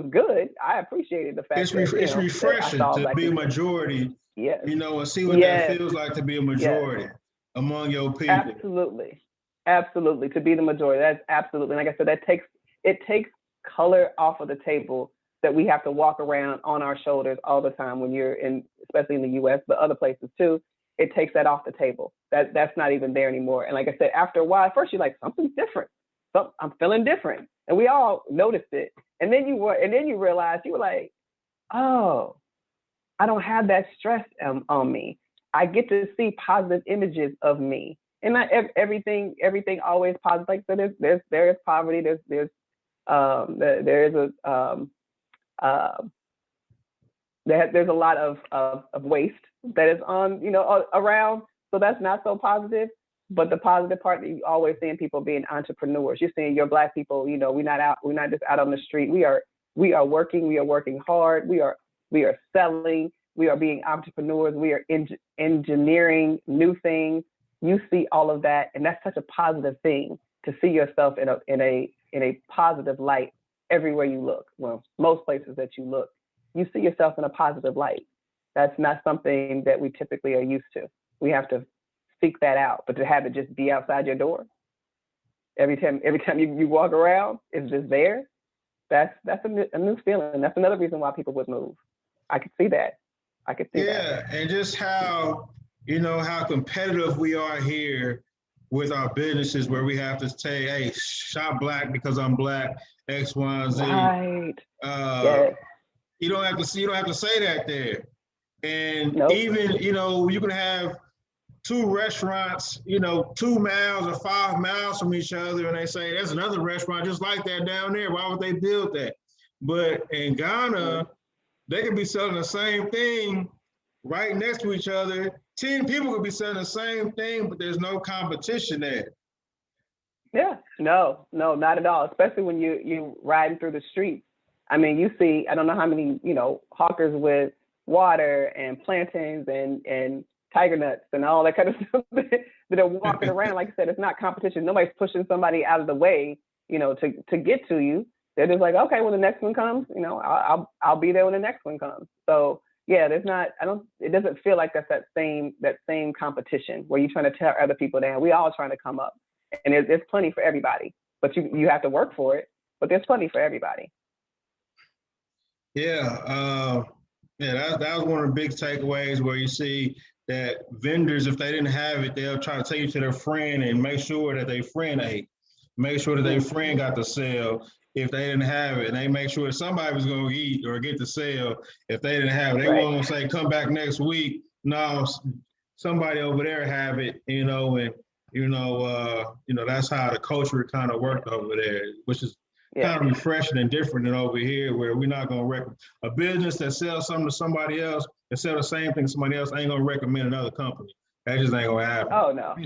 good. I appreciated the fact that It's that I refreshing saw to black be a people. majority, Yes, and see what that yes, feels like to be a yes, majority among your people. absolutely, absolutely. To be the majority, that's absolutely. Like I said, it takes color off of the table that we have to walk around on our shoulders all the time when you're in, especially in the U.S., but other places too. It takes that off the table. That's not even there anymore. And like I said, after a while, at first you're like, something's different. I'm feeling different, and we all noticed it. And then you realized, you were like, oh, I don't have that stress on me. I get to see positive images of me, and not everything always positive. Like so, there is poverty. There is a there's a lot of waste that is on, around. So that's not so positive. But the positive part that you always seeing people being entrepreneurs. You're seeing your Black people, we're not just out on the street. We are working hard. We are selling, we are being entrepreneurs, we are engineering new things. You see all of that, and that's such a positive thing to see yourself in a positive light everywhere you look. Well, most places that you look, you see yourself in a positive light. That's not something that we typically are used to. We have to seek that out, but to have it just be outside your door every time you walk around, it's just there. That's a new feeling. That's another reason why people would move. I could see that. Yeah, and just how competitive we are here with our businesses, where we have to say, "Hey, shop Black because I'm Black." X, Y, and Z. Right. Yes. You don't have to say that there. And nope. Even you can have two restaurants, 2 miles or 5 miles from each other, and they say there's another restaurant just like that down there. Why would they build that? But in Ghana, they could be selling the same thing right next to each other. 10 people could be selling the same thing, but there's no competition there. Yeah, no, not at all. Especially when you riding through the streets. I mean, you see, I don't know how many, hawkers with water and plantains and tiger nuts and all that kind of stuff that are walking around. Like I said, it's not competition. Nobody's pushing somebody out of the way, to get to you. They're just like, okay, when the next one comes, I'll be there when the next one comes. So yeah, it doesn't feel like that's that same competition where you're trying to tear other people down. We all trying to come up, and there's plenty for everybody, but you have to work for it, but there's plenty for everybody. Yeah. That was one of the big takeaways, where you see that vendors, if they didn't have it, they'll try to take you to their friend and make sure that their friend ate, make sure that their friend got the sale. If they didn't have it, and they make sure that somebody was going to eat or get the sale. If they didn't have it, they won't say, come back next week. No, somebody over there have it, and that's how the culture kind of worked over there, which is kind of refreshing and different than over here, where we're not going to recommend a business that sells something to somebody else, that sell the same thing to somebody else, ain't going to recommend another company. That just ain't going to happen. Oh, no.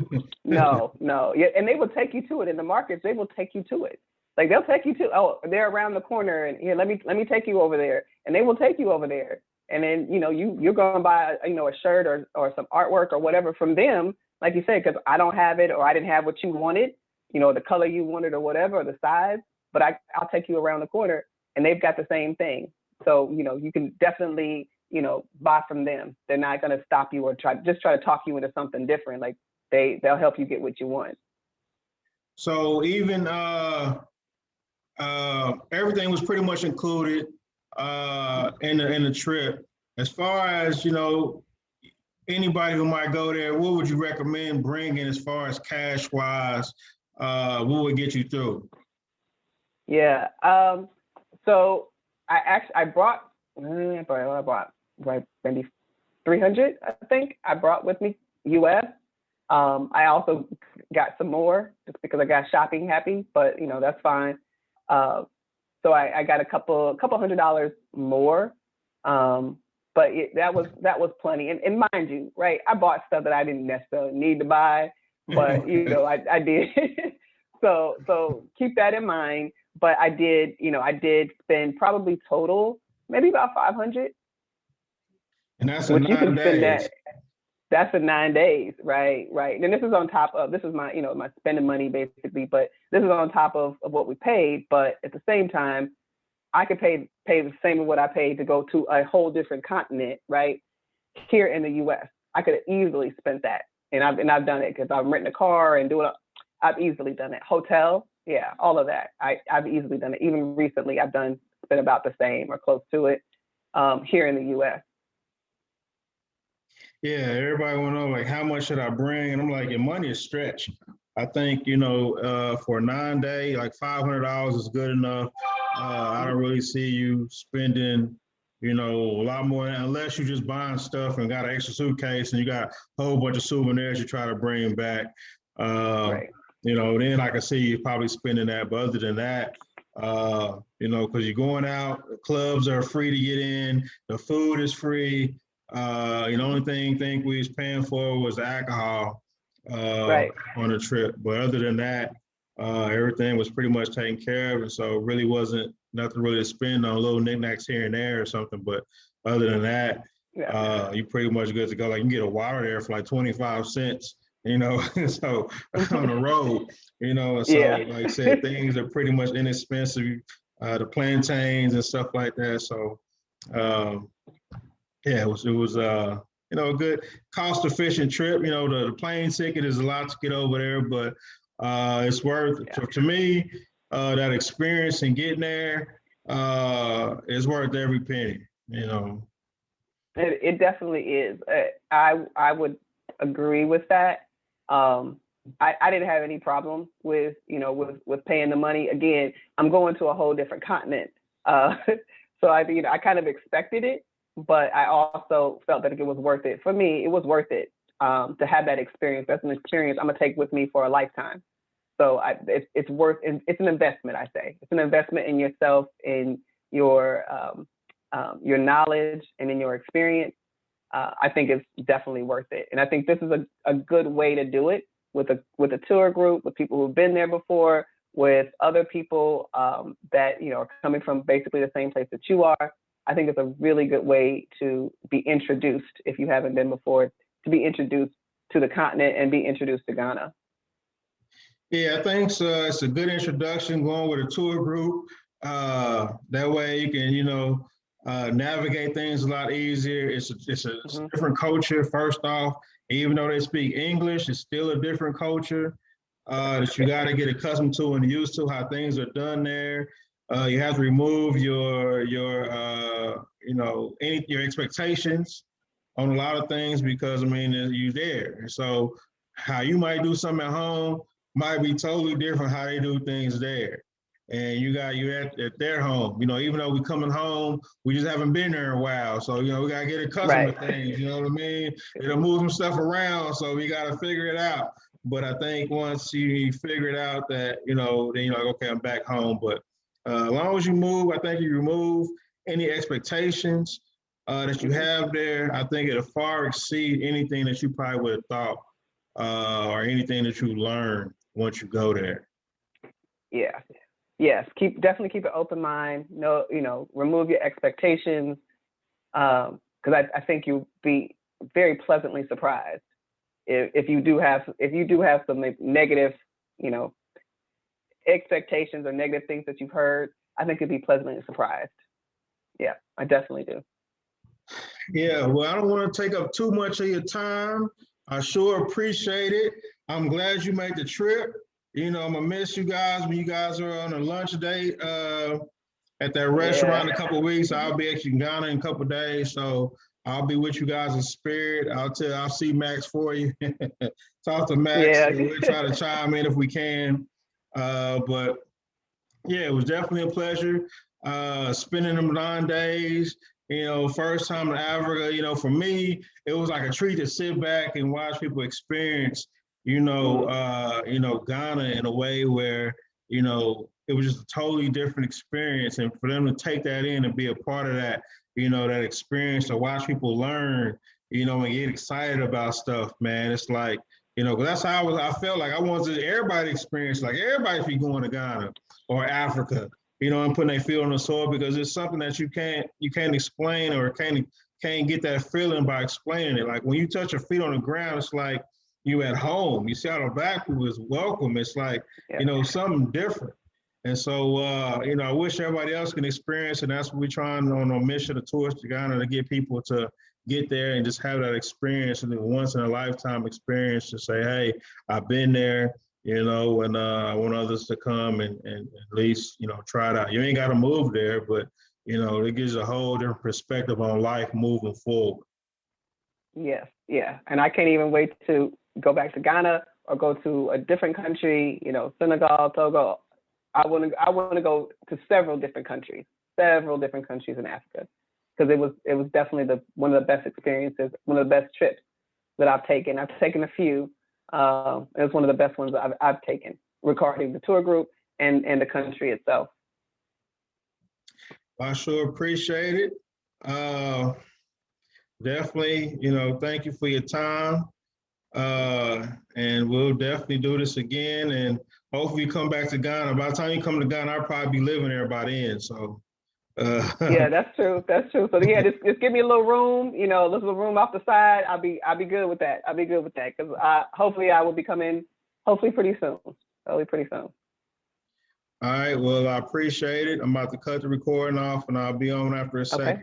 No. Yeah, and they will take you to it in the markets. They will take you to it. Like, they'll take you to, they're around the corner, and here, let me take you over there, and they will take you over there. And then, you're going to buy, a shirt or some artwork or whatever from them, like you said, because I don't have it, or I didn't have what you wanted, the color you wanted or whatever, or the size, but I'll take you around the corner, and they've got the same thing. So, you can definitely, buy from them. They're not going to stop you or try to talk you into something different. Like, they'll help you get what you want. So even, everything was pretty much included in the trip. As far as anybody who might go there, what would you recommend bringing as far as cash wise? What would get you through? Yeah. So I brought maybe 300. I think I brought with me US. I also got some more just because I got shopping happy, but that's fine. So I got a couple $100 more, but that was plenty. And mind you, right, I bought stuff that I didn't necessarily need to buy, but I did. So keep that in mind. But I did spend probably total maybe about 500. And that's in 9 days. That's for 9 days, right? And this is on top of, this is my, my spending money basically, but this is on top of what we paid. But at the same time, I could pay the same as what I paid to go to a whole different continent, right? Here in the US, I could have easily spent that. And I've done it because I'm renting a car and I've easily done it. Hotel, yeah, all of that. I've easily done it. Even recently, I've spent about the same or close to it here in the US. Yeah, everybody want to know, like, how much should I bring? And I'm like, your money is stretched. I think, for a 9 day, like $500 is good enough. I don't really see you spending, a lot more, unless you're just buying stuff and got an extra suitcase and you got a whole bunch of souvenirs you try to bring back. Right. Then I can see you probably spending that. But other than that, because you're going out, the clubs are free to get in, the food is free. The only thing we was paying for was alcohol Right. on the trip. But other than that, everything was pretty much taken care of. And so it really wasn't nothing really to spend on little knickknacks here and there or something. But other than that, Yeah. you're pretty much good to go. Like you can get a water there for like 25 cents, so on the road, so Yeah. like I said, things are pretty much inexpensive, the plantains and stuff like that. So um, yeah, it was a good cost efficient trip. The plane ticket is a lot to get over there, but it's worth Yeah. to me, that experience and getting there is worth every penny. It definitely is. I would agree with that. I didn't have any problem with with paying the money. Again, I'm going to a whole different continent, so I kind of expected it, but I also felt that it was worth it. For me, it was worth it to have that experience. That's an experience I'm gonna take with me for a lifetime. So it's worth. It's an investment. I say it's an investment in yourself, in your knowledge, and in your experience. I think it's definitely worth it. And I think this is a good way to do it with a tour group, with people who've been there before, with other people that are coming from basically the same place that you are. I think it's a really good way to be introduced, if you haven't been before, to be introduced to the continent and be introduced to Ghana. Yeah, I think so. It's a good introduction going with a tour group. That way you can, navigate things a lot easier. It's a Mm-hmm. different culture, first off. Even though they speak English, it's still a different culture that you got to get accustomed to and used to how things are done there. You have to remove your expectations on a lot of things because you're there. So how you might do something at home might be totally different how they do things there. And you at their home. Even though we coming home, we just haven't been there in a while. So we gotta get accustomed Right. to things. You know what I mean? It'll move some stuff around, so we gotta figure it out. But I think once you figure it out, that then you're like, okay, I'm back home. But as long as you move, I think you remove any expectations that you have there. I think it'll far exceed anything that you probably would have thought or anything that you learn once you go there. Yeah. Yes. Definitely keep an open mind. No, remove your expectations. Because I think you'll be very pleasantly surprised if you do have some negative, expectations or negative things that you've heard. I think you'll be pleasantly surprised. Yeah, I definitely do. Yeah, well, I don't want to take up too much of your time. I sure appreciate it. I'm glad you made the trip. I'm gonna miss you guys when you guys are on a lunch date at that restaurant in a couple of weeks. I'll be actually in Ghana in a couple of days, so I'll be with you guys in spirit. I'll see Max for you. Talk to Max. Yeah. And we'll try to chime in if we can. But yeah, it was definitely a pleasure spending them 9 days. First time in Africa. For me, it was like a treat to sit back and watch people experience, Ghana in a way where, it was just a totally different experience. And for them to take that in and be a part of that, that experience, to watch people learn, and get excited about stuff, man. It's like, 'cause that's how I felt like I wanted everybody to experience, like everybody should be going to Ghana or Africa, and putting their feet on the soil, because it's something that you can't explain or can't get that feeling by explaining it. Like when you touch your feet on the ground, it's like you at home. You see how the vacuum is welcome. It's like, something different. And so, I wish everybody else can experience, and that's what we're trying on a mission of Tours to Ghana, to get people to get there and just have that experience, and a once in a lifetime experience, to say, hey, I've been there, and I want others to come and at least, try it out. You ain't got to move there, but, it gives a whole different perspective on life moving forward. Yes. Yeah. And I can't even wait to go back to Ghana or go to a different country, Senegal, Togo. I want to go to several different countries in Africa, because it was definitely one of the best experiences, one of the best trips that I've taken. I've taken a few. It was one of the best ones I've taken regarding the tour group and the country itself. I sure appreciate it. definitely, thank you for your time. And we'll definitely do this again. And hopefully you come back to Ghana. By the time you come to Ghana, I'll probably be living there by then. So, Yeah, that's true. That's true. So yeah, just give me a little room, a little room off the side. I'll be good with that. I'll be good with that because hopefully I will be coming. Hopefully pretty soon. Hopefully pretty soon. All right. Well, I appreciate it. I'm about to cut the recording off and I'll be on after a second. Okay.